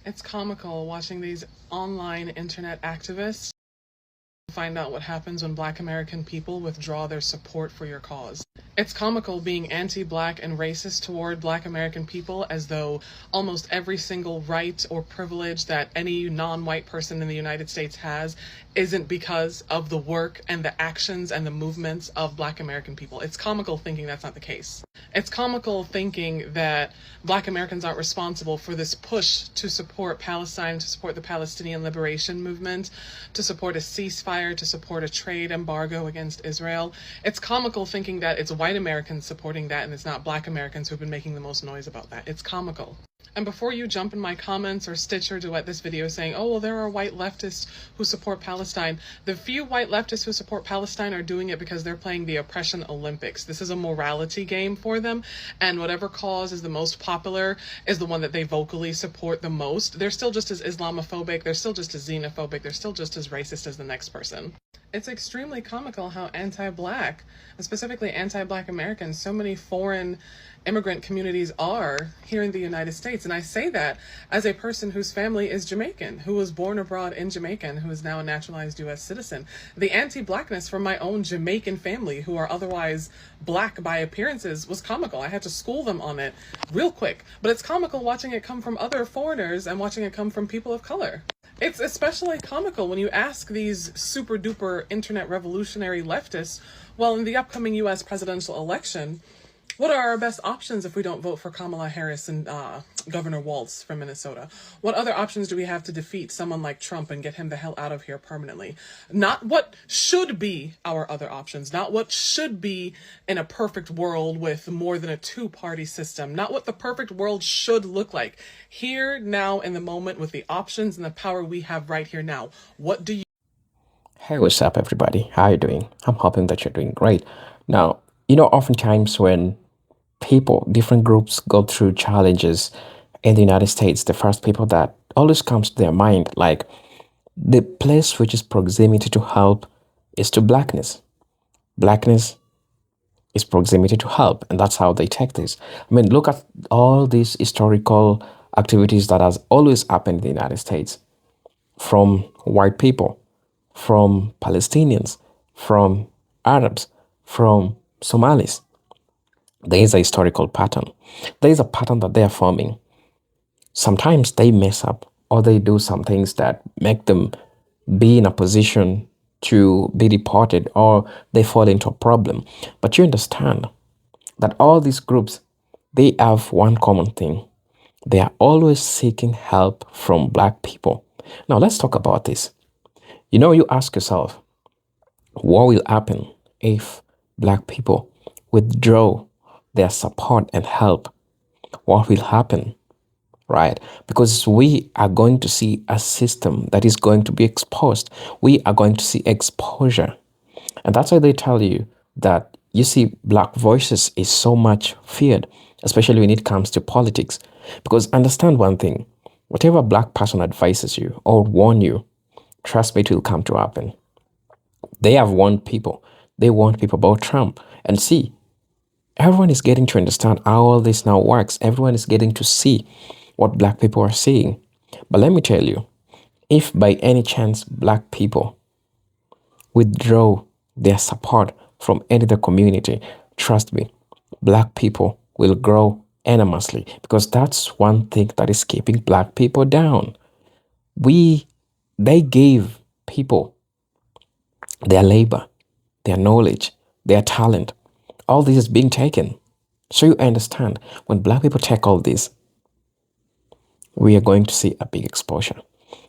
It's comical watching these online internet activists find out what happens when Black American people withdraw their support for your cause. It's comical being anti-Black and racist toward Black American people as though almost every single right or privilege that any non-white person in the United States has isn't because of the work and the actions and the movements of Black American people. It's comical thinking that's not the case. It's comical thinking that Black Americans aren't responsible for this push to support Palestine, to support the Palestinian liberation movement, to support a ceasefire, to support a trade embargo against Israel. It's comical thinking that it's white Americans supporting that and it's not Black Americans who've been making the most noise about that. It's comical. And before you jump in my comments or stitch or duet this video saying, oh, well, there are white leftists who support Palestine, the few white leftists who support Palestine are doing it because they're playing the oppression Olympics. This is a morality game for them, and whatever cause is the most popular is the one that they vocally support the most. They're still just as Islamophobic, they're still just as xenophobic, they're still just as racist as the next person. It's extremely comical how anti-Black, and specifically anti-Black Americans, so many foreign immigrant communities are here in the United States. And I say that as a person whose family is Jamaican, who was born abroad in Jamaica, and who is now a naturalized U.S. citizen. The anti-Blackness from my own Jamaican family, who are otherwise Black by appearances, was comical. I had to school them on it real quick. But it's comical watching it come from other foreigners and watching it come from people of color. It's especially comical when you ask these super duper internet revolutionary leftists, well, in the upcoming US presidential election, what are our best options if we don't vote for Kamala Harris and Governor Walz from Minnesota? What other options do we have to defeat someone like Trump and get him the hell out of here permanently? Not what should be our other options, not what should be in a perfect world with more than a two-party system, not what the perfect world should look like. Here, now, in the moment, with the options and the power we have right here now, what do you... Hey, what's up, everybody? How are you doing? I'm hoping that you're doing great. Now, oftentimes when different groups go through challenges in the United States, the first people that always comes to their mind, like the place which is proximity to help is to blackness. Blackness is proximity to help, and that's how they take this. I mean, look at all these historical activities that has always happened in the United States from white people, from Palestinians, from Arabs, from Somalis. There is a historical pattern. There is a pattern that they are forming. Sometimes they mess up or they do some things that make them be in a position to be deported or they fall into a problem. But you understand that all these groups, they have one common thing. They are always seeking help from Black people. Now let's talk about this. You ask yourself, what will happen if Black people withdraw their support and help? What will happen, right? Because we are going to see a system that is going to be exposed. We are going to see exposure. And that's why they tell you that, you see, Black voices is so much feared, especially when it comes to politics. Because understand one thing, whatever Black person advises you or warn you, trust me, it will come to happen. They have warned people. They warned people about Trump. And see, everyone is getting to understand how all this now works. Everyone is getting to see what Black people are seeing. But let me tell you, if by any chance Black people withdraw their support from any other community, trust me, Black people will grow enormously, because that's one thing that is keeping Black people down. They gave people their labor, their knowledge, their talent. All this is being taken. So you understand, when Black people take all this, we are going to see a big exposure.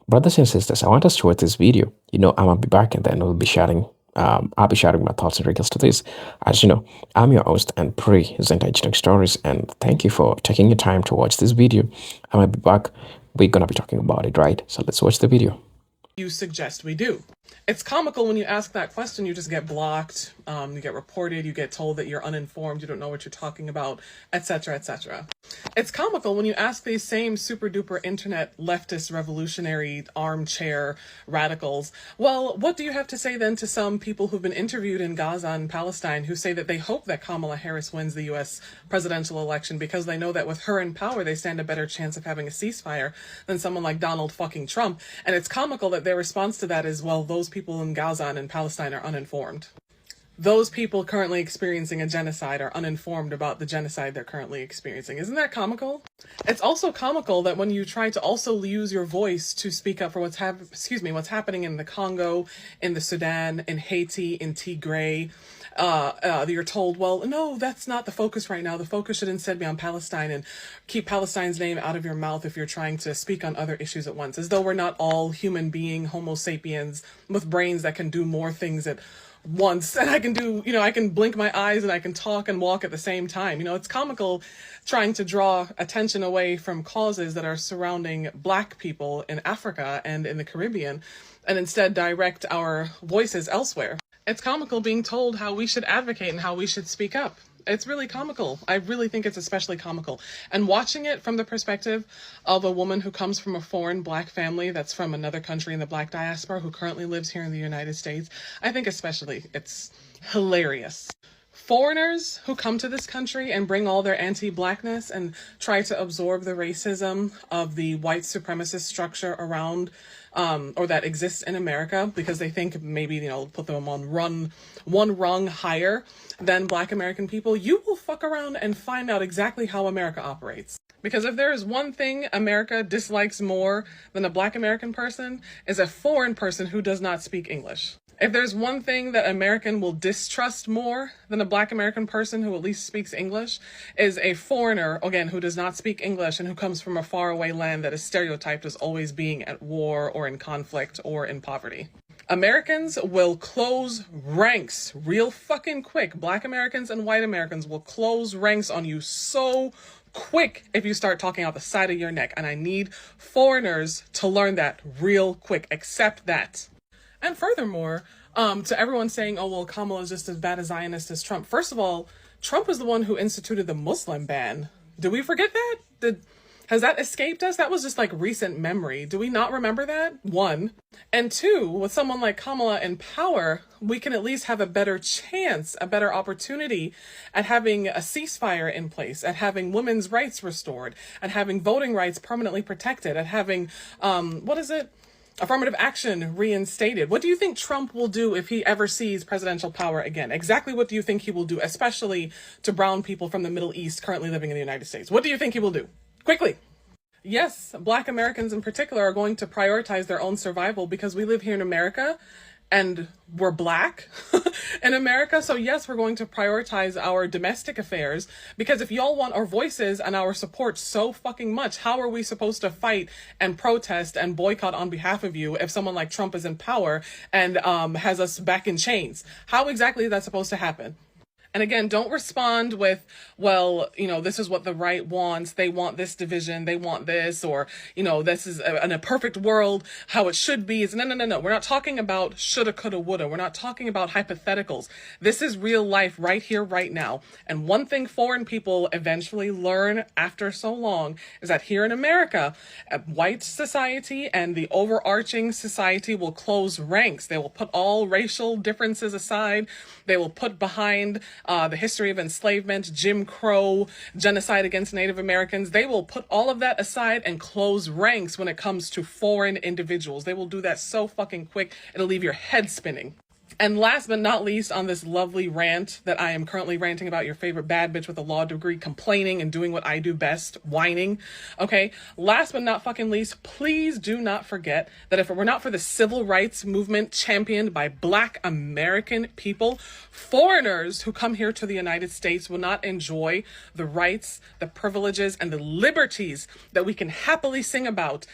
Brothers and sisters, I want us to watch this video. I'm gonna be back and then I'll be sharing my thoughts in regards to this. As you know, I'm your host and present Engineering Stories, and thank you for taking your time to watch this video. I might be back. We're gonna be talking about it, right? So let's watch the video. you suggest we do? It's comical when you ask that question, you just get blocked, you get reported, you get told that you're uninformed, you don't know what you're talking about, etc., etc. It's comical when you ask these same super duper internet leftist revolutionary armchair radicals, well, what do you have to say then to some people who've been interviewed in Gaza and Palestine who say that they hope that Kamala Harris wins the US presidential election because they know that with her in power, they stand a better chance of having a ceasefire than someone like Donald fucking Trump. And it's comical that their response to that is, well, those people in Gaza and in Palestine are uninformed. Those people currently experiencing a genocide are uninformed about the genocide they're currently experiencing. Isn't that comical? It's also comical that when you try to also use your voice to speak up for what's happening in the Congo, in the Sudan, in Haiti, in Tigray, you're told, well, no, that's not the focus right now. The focus should instead be on Palestine, and keep Palestine's name out of your mouth if you're trying to speak on other issues at once, as though we're not all human being Homo sapiens with brains that can do more things at once, and I can do, I can blink my eyes and I can talk and walk at the same time. It's comical trying to draw attention away from causes that are surrounding Black people in Africa and in the Caribbean, and instead direct our voices elsewhere. It's comical being told how we should advocate and how we should speak up. It's really comical. I really think it's especially comical. And watching it from the perspective of a woman who comes from a foreign Black family that's from another country in the Black diaspora who currently lives here in the United States, I think especially it's hilarious. Foreigners who come to this country and bring all their anti-Blackness and try to absorb the racism of the white supremacist structure around or that exists in America because they think maybe, put them on one rung higher than Black American people, you will fuck around and find out exactly how America operates. Because if there is one thing America dislikes more than a Black American person, is a foreign person who does not speak English. If there's one thing that American will distrust more than a Black American person who at least speaks English, is a foreigner, again, who does not speak English and who comes from a faraway land that is stereotyped as always being at war or in conflict or in poverty. Americans will close ranks real fucking quick. Black Americans and white Americans will close ranks on you so quick if you start talking out the side of your neck. And I need foreigners to learn that real quick. Accept that. And furthermore, to everyone saying, oh, well, Kamala is just as bad a Zionist as Trump. First of all, Trump was the one who instituted the Muslim ban. Did we forget that? Has that escaped us? That was just like recent memory. Do we not remember that? One. And two, with someone like Kamala in power, we can at least have a better chance, a better opportunity at having a ceasefire in place, at having women's rights restored, at having voting rights permanently protected, at having, affirmative action reinstated. What do you think Trump will do if he ever sees presidential power again? Exactly what do you think he will do, especially to brown people from the Middle East currently living in the United States? What do you think he will do? Quickly. Yes, Black Americans in particular are going to prioritize their own survival because we live here in America and we're Black in America. So yes, we're going to prioritize our domestic affairs because if y'all want our voices and our support so fucking much, how are we supposed to fight and protest and boycott on behalf of you if someone like Trump is in power and has us back in chains? How exactly is that supposed to happen? And again, don't respond with, well, this is what the right wants. They want this division. They want this, or, this is in a perfect world, how it should be. No. We're not talking about shoulda, coulda, woulda. We're not talking about hypotheticals. This is real life right here, right now. And one thing foreign people eventually learn after so long is that here in America, a white society and the overarching society will close ranks. They will put all racial differences aside. They will put behind the history of enslavement, Jim Crow, genocide against Native Americans. They will put all of that aside and close ranks when it comes to foreign individuals. They will do that so fucking quick, it'll leave your head spinning. And last but not least, on this lovely rant that I am currently ranting about your favorite bad bitch with a law degree complaining and doing what I do best, whining, okay? Last but not fucking least, please do not forget that if it were not for the civil rights movement championed by Black American people, foreigners who come here to the United States will not enjoy the rights, the privileges, and the liberties that we can happily sing about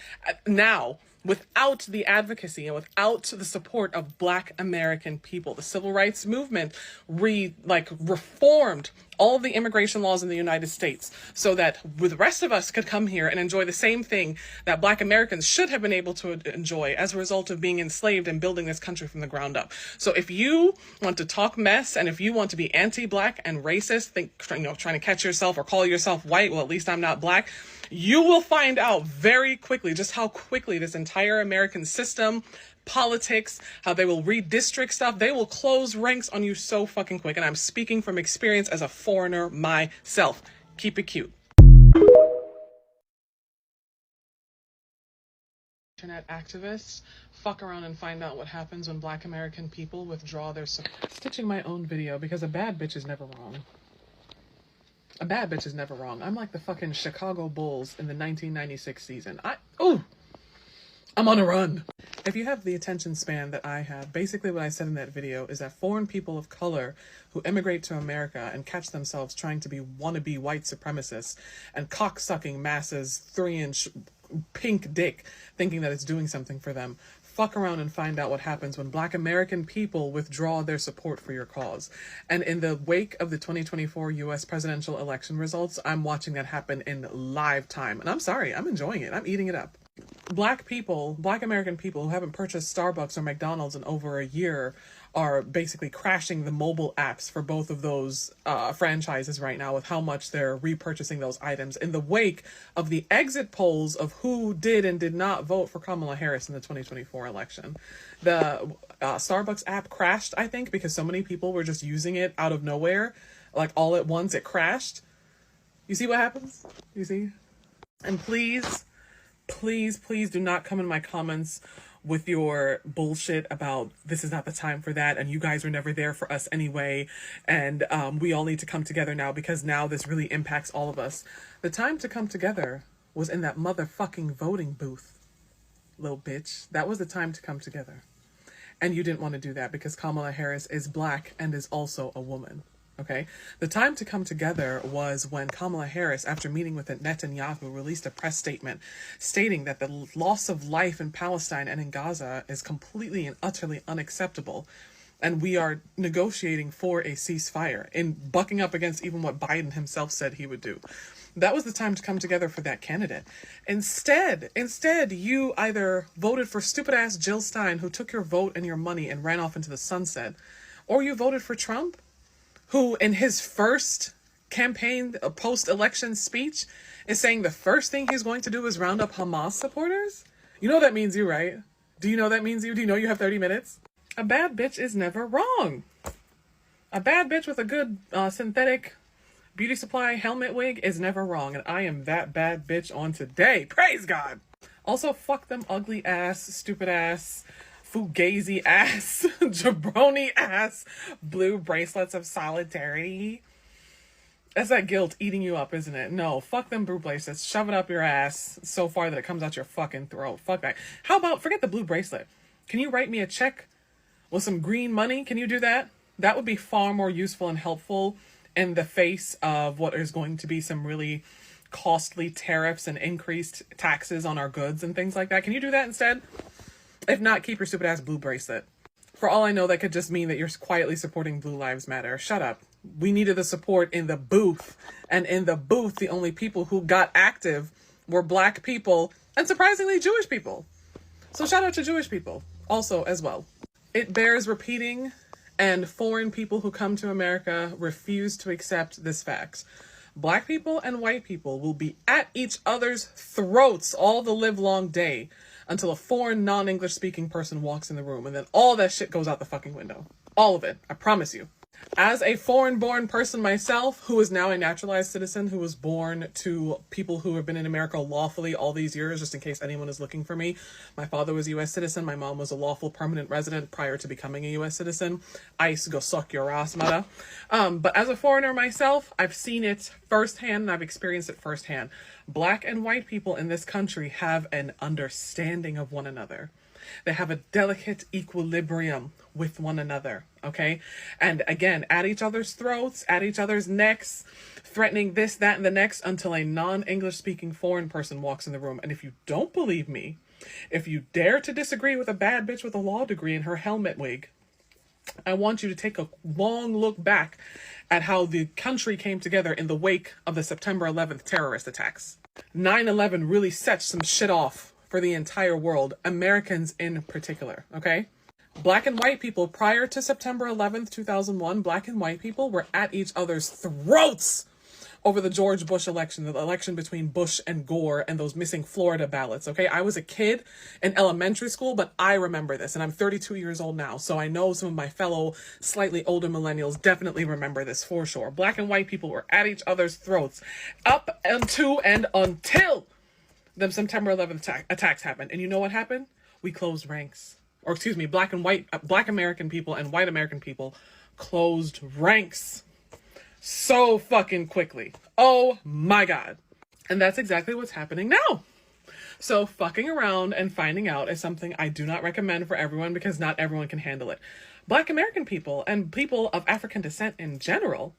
now, without the advocacy and without the support of Black American people. The civil rights movement reformed all of the immigration laws in the United States so that the rest of us could come here and enjoy the same thing that Black Americans should have been able to enjoy as a result of being enslaved and building this country from the ground up. So if you want to talk mess and if you want to be anti-Black and racist, trying to catch yourself or call yourself white, well, at least I'm not Black, you will find out very quickly just how quickly this entire American system, politics, how they will redistrict stuff, they will close ranks on you so fucking quick. And I'm speaking from experience as a foreigner myself. Keep it cute. Internet activists fuck around and find out what happens when Black American people withdraw their support. Stitching my own video because a bad bitch is never wrong. A bad bitch is never wrong. I'm like the fucking Chicago Bulls in the 1996 season. I'm on a run. If you have the attention span that I have, basically what I said in that video is that foreign people of color who immigrate to America and catch themselves trying to be wannabe white supremacists and cock-sucking masses 3-inch pink dick thinking that it's doing something for them, fuck around and find out what happens when Black American people withdraw their support for your cause. And in the wake of the 2024 US presidential election results, I'm watching that happen in live time. And I'm sorry, I'm enjoying it. I'm eating it up. Black people, Black American people who haven't purchased Starbucks or McDonald's in over a year are basically crashing the mobile apps for both of those franchises right now with how much they're repurchasing those items in the wake of the exit polls of who did and did not vote for Kamala Harris in the 2024 election. The Starbucks app crashed, I think, because so many people were just using it out of nowhere. Like all at once, it crashed. You see what happens? You see? And please do not come in my comments with your bullshit about this is not the time for that and you guys were never there for us anyway and we all need to come together now because now this really impacts all of us. The time to come together was in that motherfucking voting booth, little bitch. That was the time to come together. And you didn't want to do that because Kamala Harris is Black and is also a woman. Okay, the time to come together was when Kamala Harris, after meeting with Netanyahu, released a press statement stating that the loss of life in Palestine and in Gaza is completely and utterly unacceptable. And we are negotiating for a ceasefire in bucking up against even what Biden himself said he would do. That was the time to come together for that candidate. Instead, you either voted for stupid ass Jill Stein, who took your vote and your money and ran off into the sunset, or you voted for Trump, who in his first campaign, post-election speech, is saying the first thing he's going to do is round up Hamas supporters? You know that means you, right? Do you know that means you? Do you know you have 30 minutes? A bad bitch is never wrong. A bad bitch with a good synthetic beauty supply helmet wig is never wrong. And I am that bad bitch on today. Praise God. Also, fuck them ugly ass, stupid ass, fugazi ass, jabroni ass, blue bracelets of solidarity. That's that guilt eating you up, isn't it? No, fuck them blue bracelets. Shove it up your ass so far that it comes out your fucking throat. Fuck that. How about, forget the blue bracelet. Can you write me a check with some green money? Can you do that? That would be far more useful and helpful in the face of what is going to be some really costly tariffs and increased taxes on our goods and things like that. Can you do that instead? If not, keep your stupid ass blue bracelet. For all I know, that could just mean that you're quietly supporting Blue Lives Matter. Shut up. We needed the support in the booth. And in the booth, the only people who got active were Black people and surprisingly Jewish people. So shout out to Jewish people also as well. It bears repeating, and foreign people who come to America refuse to accept this fact. Black people and white people will be at each other's throats all the live long day until a foreign non-English speaking person walks in the room, and then all that shit goes out the fucking window. All of it. I promise you. As a foreign-born person myself, who is now a naturalized citizen, who was born to people who have been in America lawfully all these years, just in case anyone is looking for me. My father was a U.S. citizen. My mom was a lawful permanent resident prior to becoming a U.S. citizen. ICE, go suck your ass, mother. But as a foreigner myself, I've seen it firsthand, and I've experienced it firsthand. Black and white people in this country have an understanding of one another. They have a delicate equilibrium with one another, okay? And again, at each other's throats, at each other's necks, threatening this, that, and the next until a non-English speaking foreign person walks in the room. And if you don't believe me, if you dare to disagree with a bad bitch with a law degree in her helmet wig, I want you to take a long look back at how the country came together in the wake of the September 11th terrorist attacks. 9/11 really set some shit off for the entire world, Americans in particular, okay? Black and white people, prior to September 11th, 2001, black and white people were at each other's throats over the George Bush election, the election between Bush and Gore and those missing Florida ballots, okay? I was a kid in elementary school, but I remember this, and I'm 32 years old now, so I know some of my fellow slightly older millennials definitely remember this for sure. Black and white people were at each other's throats up until the September 11th attacks happened. And you know what happened? We closed ranks. Or excuse me, black American people and white American people closed ranks so fucking quickly. Oh my God. And that's exactly what's happening now. So fucking around and finding out is something I do not recommend for everyone because not everyone can handle it. Black American people and people of African descent in general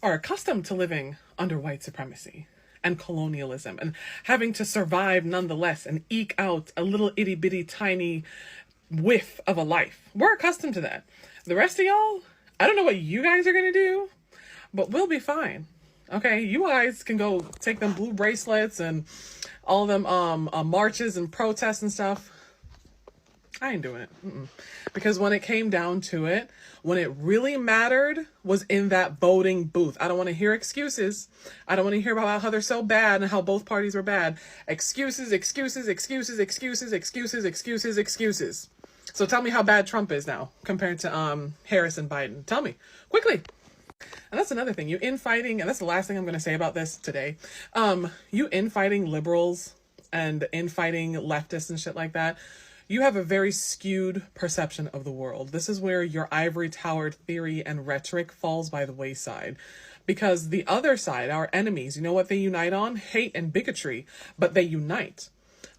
are accustomed to living under white supremacy and colonialism and having to survive nonetheless and eke out a little itty bitty tiny whiff of a life. We're accustomed to that. The rest of y'all, I don't know what you guys are going to do, but we'll be fine. Okay, you guys can go take them blue bracelets and all them marches and protests and stuff. I ain't doing it. Because when it came down to it, when it really mattered was in that voting booth. I don't want to hear excuses. I don't want to hear about how they're so bad and how both parties were bad. Excuses, excuses, excuses, excuses, excuses, excuses, excuses. So tell me how bad Trump is now compared to Harris and Biden. Tell me quickly. And that's another thing, you infighting, and that's the last thing I'm going to say about this today. You infighting liberals and infighting leftists and shit like that, you have a very skewed perception of the world. This is where your ivory towered theory and rhetoric falls by the wayside. Because the other side, our enemies, you know what they unite on? Hate and bigotry, but they unite.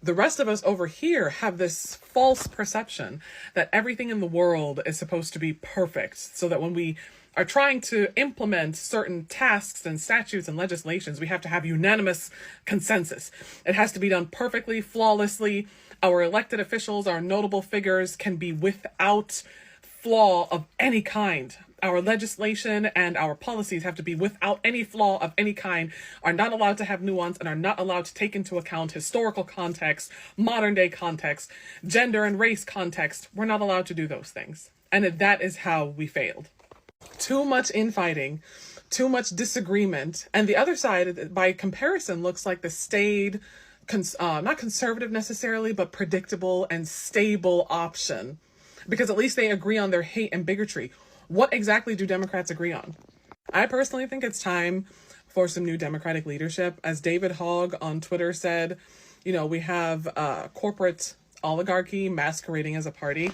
The rest of us over here have this false perception that everything in the world is supposed to be perfect, so that when we are trying to implement certain tasks and statutes and legislations, we have to have unanimous consensus. It has to be done perfectly, flawlessly. Our elected officials, our notable figures can be without flaw of any kind. Our legislation and our policies have to be without any flaw of any kind, are not allowed to have nuance, and are not allowed to take into account historical context, modern day context, gender and race context. We're not allowed to do those things. And that is how we failed. Too much infighting, too much disagreement. And the other side, by comparison, looks like the staid, not conservative necessarily, but predictable and stable option. Because at least they agree on their hate and bigotry. What exactly do Democrats agree on? I personally think it's time for some new Democratic leadership. As David Hogg on Twitter said, you know, we have corporate oligarchy masquerading as a party.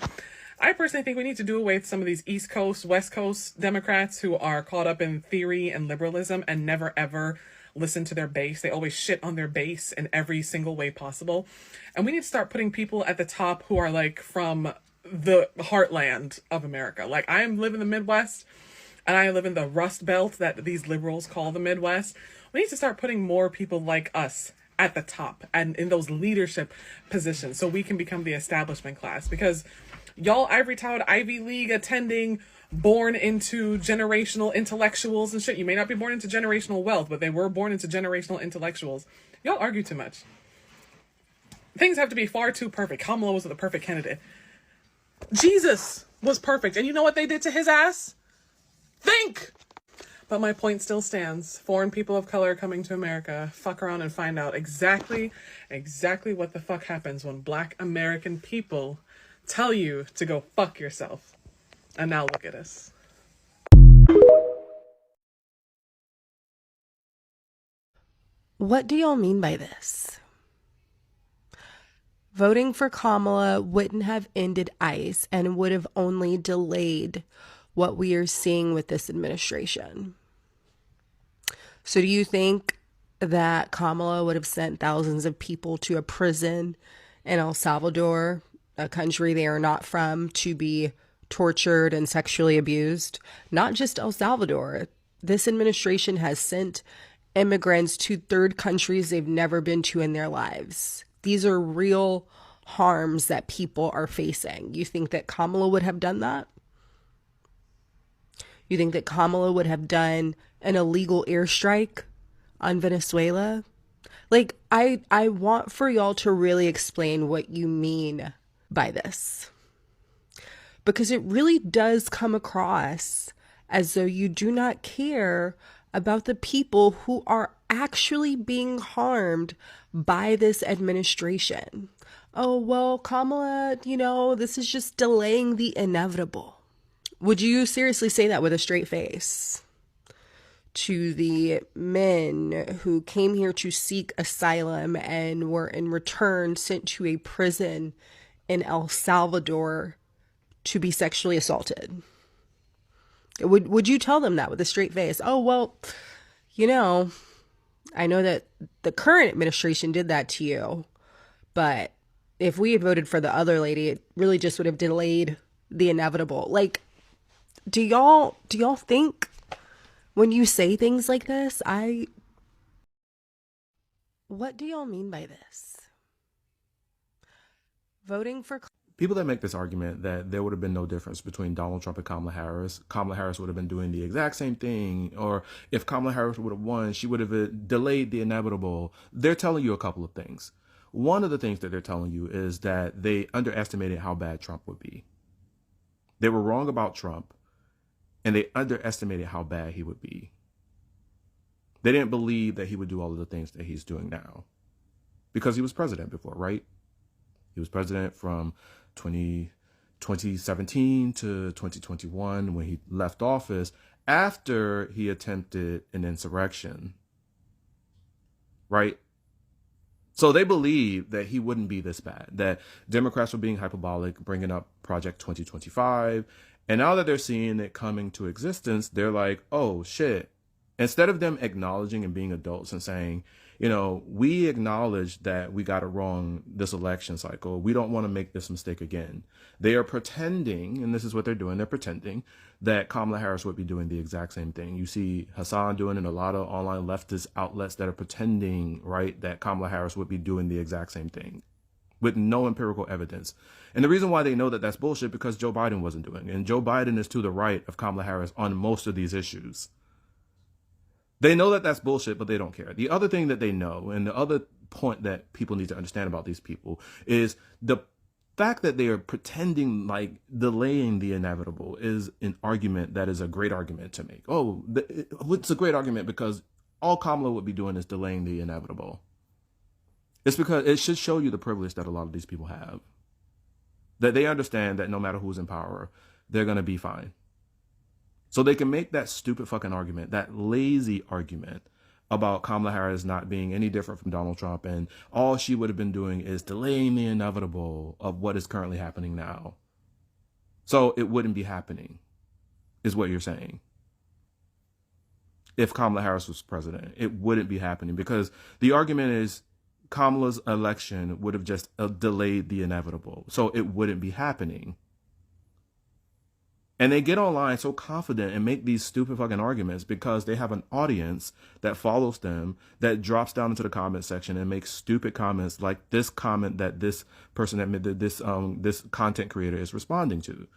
I personally think we need to do away with some of these East Coast, West Coast Democrats who are caught up in theory and liberalism and never ever listen to their base. They always shit on their base in every single way possible. And we need to start putting people at the top who are like from the heartland of America. Like I live in the Midwest and I live in the Rust Belt that these liberals call the Midwest. We need to start putting more people like us at the top and in those leadership positions so we can become the establishment class, because y'all ivory-towered Ivy League attending, born into generational intellectuals and shit. You may not be born into generational wealth, but they were born into generational intellectuals. Y'all argue too much. Things have to be far too perfect. Kamala was the perfect candidate. Jesus was perfect. And you know what they did to his ass? Think! But my point still stands. Foreign people of color coming to America, fuck around and find out exactly what the fuck happens when Black American people tell you to go fuck yourself. And now look at us. What do y'all mean by this? Voting for Kamala wouldn't have ended ICE and would have only delayed what we are seeing with this administration. So do you think that Kamala would have sent thousands of people to a prison in El Salvador, a country they are not from, to be tortured and sexually abused? Not just El Salvador. This administration has sent immigrants to third countries they've never been to in their lives. These are real harms that people are facing. You think that Kamala would have done that? You think that Kamala would have done an illegal airstrike on Venezuela? Like, I want for y'all to really explain what you mean by this. Because it really does come across as though you do not care about the people who are actually being harmed by this administration. Oh, well, Kamala, this is just delaying the inevitable. Would you seriously say that with a straight face to the men who came here to seek asylum and were in return sent to a prison in El Salvador to be sexually assaulted? Would you tell them that with a straight face? Oh, well, I know that the current administration did that to you, but if we had voted for the other lady, it really just would have delayed the inevitable. Like, do y'all think when you say things like this, what do y'all mean by this? Voting for People that make this argument that there would have been no difference between Donald Trump and Kamala Harris would have been doing the exact same thing, or if Kamala Harris would have won, she would have delayed the inevitable. They're telling you a couple of things. One of the things that they're telling you is that they underestimated how bad Trump would be. They were wrong about Trump, and they underestimated how bad he would be. They didn't believe that he would do all of the things that he's doing now, because he was president before, right? He was president from 2017 to 2021 when he left office after he attempted an insurrection, right? So they believed that he wouldn't be this bad, that Democrats were being hyperbolic, bringing up Project 2025. And now that they're seeing it coming to existence, they're like, oh, shit. Instead of them acknowledging and being adults and saying, we acknowledge that we got it wrong this election cycle. We don't want to make this mistake again. They are pretending, and this is what they're doing, they're pretending that Kamala Harris would be doing the exact same thing. You see Hassan doing it, and a lot of online leftist outlets that are pretending, right, that Kamala Harris would be doing the exact same thing with no empirical evidence. And the reason why they know that that's bullshit because Joe Biden wasn't doing it. And Joe Biden is to the right of Kamala Harris on most of these issues. They know that that's bullshit, but they don't care. The other thing that they know, and the other point that people need to understand about these people, is the fact that they are pretending like delaying the inevitable is an argument that is a great argument to make. Oh, it's a great argument because all Kamala would be doing is delaying the inevitable. It's because it should show you the privilege that a lot of these people have. That they understand that no matter who's in power, they're going to be fine. So they can make that stupid fucking argument, that lazy argument about Kamala Harris not being any different from Donald Trump, and all she would have been doing is delaying the inevitable of what is currently happening now. So it wouldn't be happening, is what you're saying. If Kamala Harris was president, it wouldn't be happening because the argument is Kamala's election would have just delayed the inevitable. So it wouldn't be happening. And they get online so confident and make these stupid fucking arguments because they have an audience that follows them, that drops down into the comment section and makes stupid comments like this comment that this person admitted this content creator is responding to.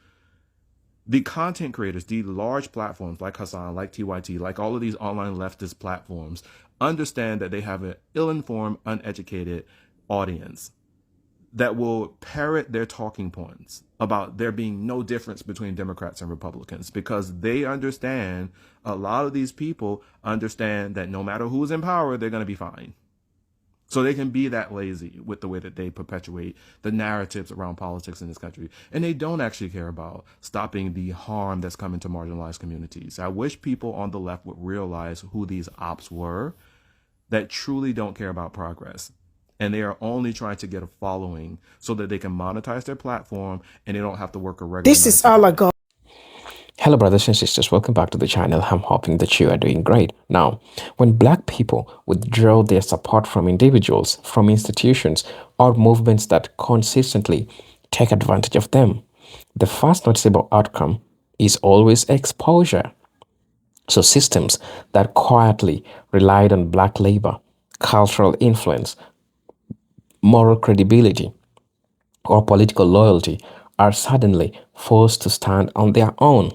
The content creators, the large platforms like Hassan, like TYT, like all of these online leftist platforms, understand that they have an ill-informed, uneducated audience that will parrot their talking points about there being no difference between Democrats and Republicans because they understand, a lot of these people understand that no matter who's in power, they're going to be fine. So they can be that lazy with the way that they perpetuate the narratives around politics in this country. And they don't actually care about stopping the harm that's coming to marginalized communities. I wish people on the left would realize who these ops were that truly don't care about progress. And they are only trying to get a following so that they can monetize their platform and they don't have to work a regular. This is all I got. Hello, brothers and sisters. Welcome back to the channel. I'm hoping that you are doing great. Now, when Black people withdraw their support from individuals, from institutions, or movements that consistently take advantage of them, the first noticeable outcome is always exposure. So systems that quietly relied on Black labor, cultural influence, moral credibility, or political loyalty are suddenly forced to stand on their own.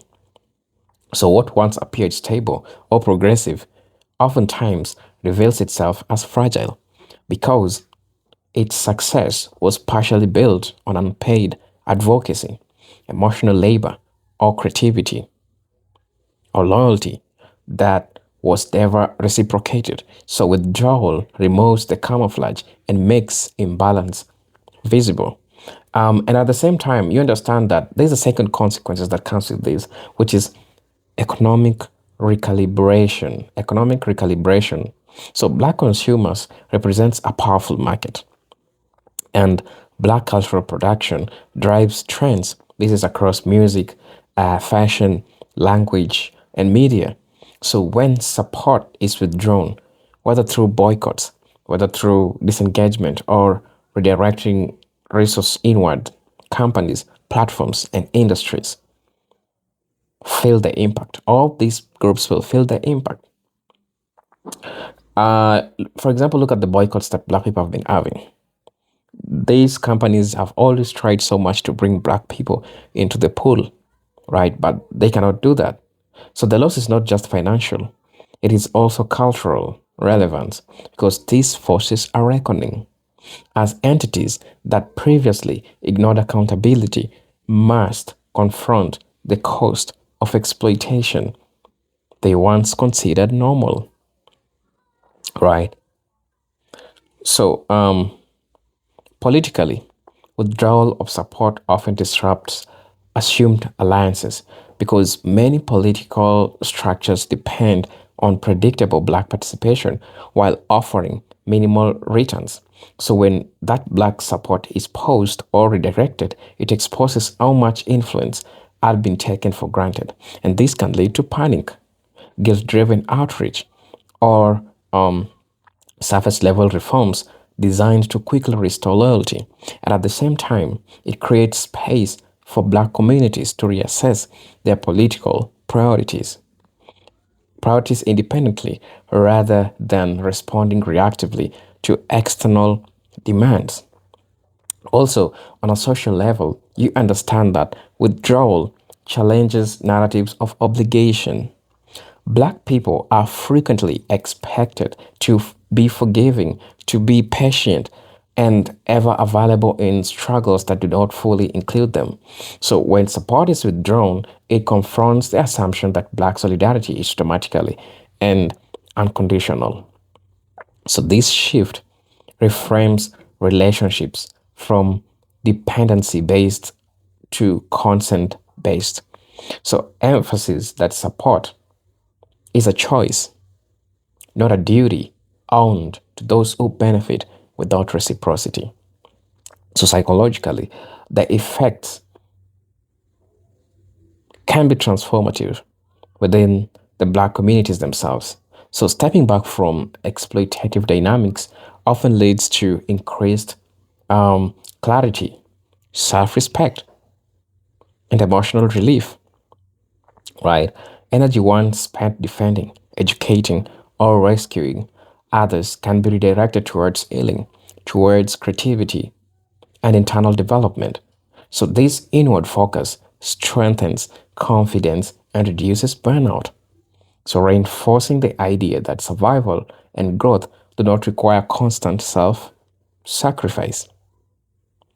So, what once appeared stable or progressive oftentimes reveals itself as fragile because its success was partially built on unpaid advocacy, emotional labor, or creativity or loyalty that was never reciprocated. So withdrawal removes the camouflage and makes imbalance visible. And at the same time, you understand that there's a second consequences that comes with this, which is economic recalibration. Economic recalibration. So black consumers represents a powerful market, and black cultural production drives trends. This is across music, fashion, language, and media. So when support is withdrawn, whether through boycotts, whether through disengagement or redirecting resource inward, companies, platforms, and industries feel the impact. All these groups will feel the impact. Uh, for example, look at the boycotts that black people have been having. These companies have always tried so much to bring black people into the pool, right? But they cannot do that. So the loss is not just financial, it is also cultural relevance because these forces are reckoning as entities that previously ignored accountability must confront the cost of exploitation they once considered normal, right? So, politically, withdrawal of support often disrupts assumed alliances because many political structures depend on predictable black participation while offering minimal returns. So, when that black support is paused or redirected, it exposes how much influence had been taken for granted. And this can lead to panic, guilt driven outreach, or surface level reforms designed to quickly restore loyalty. And at the same time, it creates space for black communities to reassess their political priorities independently rather than responding reactively to external demands. Also, on a social level, you understand that withdrawal challenges narratives of obligation. Black people are frequently expected to be forgiving, to be patient, and ever available in struggles that do not fully include them. So, when support is withdrawn, it confronts the assumption that Black solidarity is automatically and unconditional. So, this shift reframes relationships from dependency based to consent based. So, emphasis that support is a choice, not a duty owned to those who benefit without reciprocity. So, psychologically, the effects can be transformative within the Black communities themselves. So, stepping back from exploitative dynamics often leads to increased clarity, self respect, and emotional relief, right? Energy once spent defending, educating, or rescuing others can be redirected towards healing, towards creativity, and internal development. So, this inward focus strengthens confidence and reduces burnout. So, reinforcing the idea that survival and growth do not require constant self sacrifice,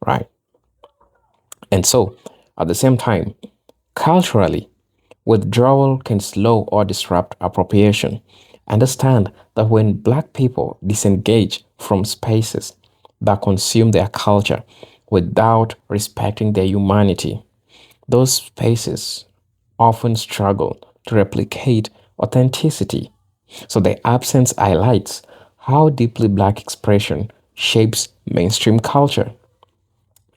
right? And so, at the same time, culturally, withdrawal can slow or disrupt appropriation. Understand that when Black people disengage from spaces that consume their culture without respecting their humanity, those spaces often struggle to replicate authenticity. So the absence highlights how deeply Black expression shapes mainstream culture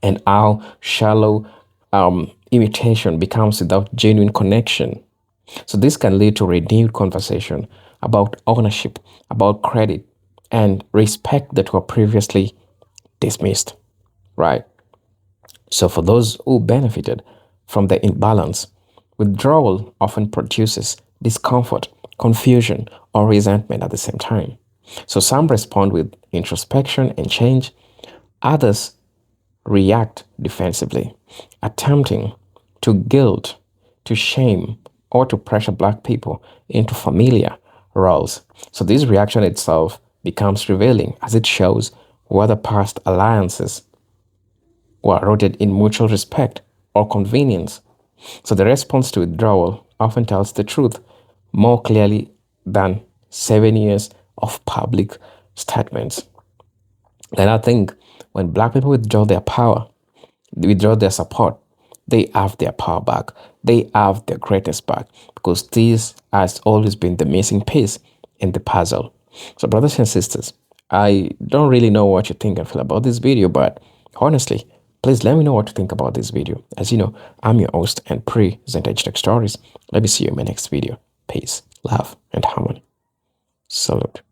and how shallow imitation becomes without genuine connection. So this can lead to renewed conversation about ownership, about credit, and respect that were previously dismissed, right? So for those who benefited from the imbalance, withdrawal often produces discomfort, confusion, or resentment at the same time. So some respond with introspection and change, others react defensively, attempting to guilt, to shame, or to pressure black people into familiar roles. So this reaction itself becomes revealing as it shows whether past alliances were rooted in mutual respect or convenience. So the response to withdrawal often tells the truth more clearly than 7 years of public statements. And I think when black people withdraw their power, withdraw their support, they have their power back. They have their greatness back because this has always been the missing piece in the puzzle. So, brothers and sisters, I don't really know what you think and feel about this video, but honestly, please let me know what you think about this video. As you know, I'm your host and presenter Tech Stories. Let me see you in my next video. Peace, love, and harmony. Salute.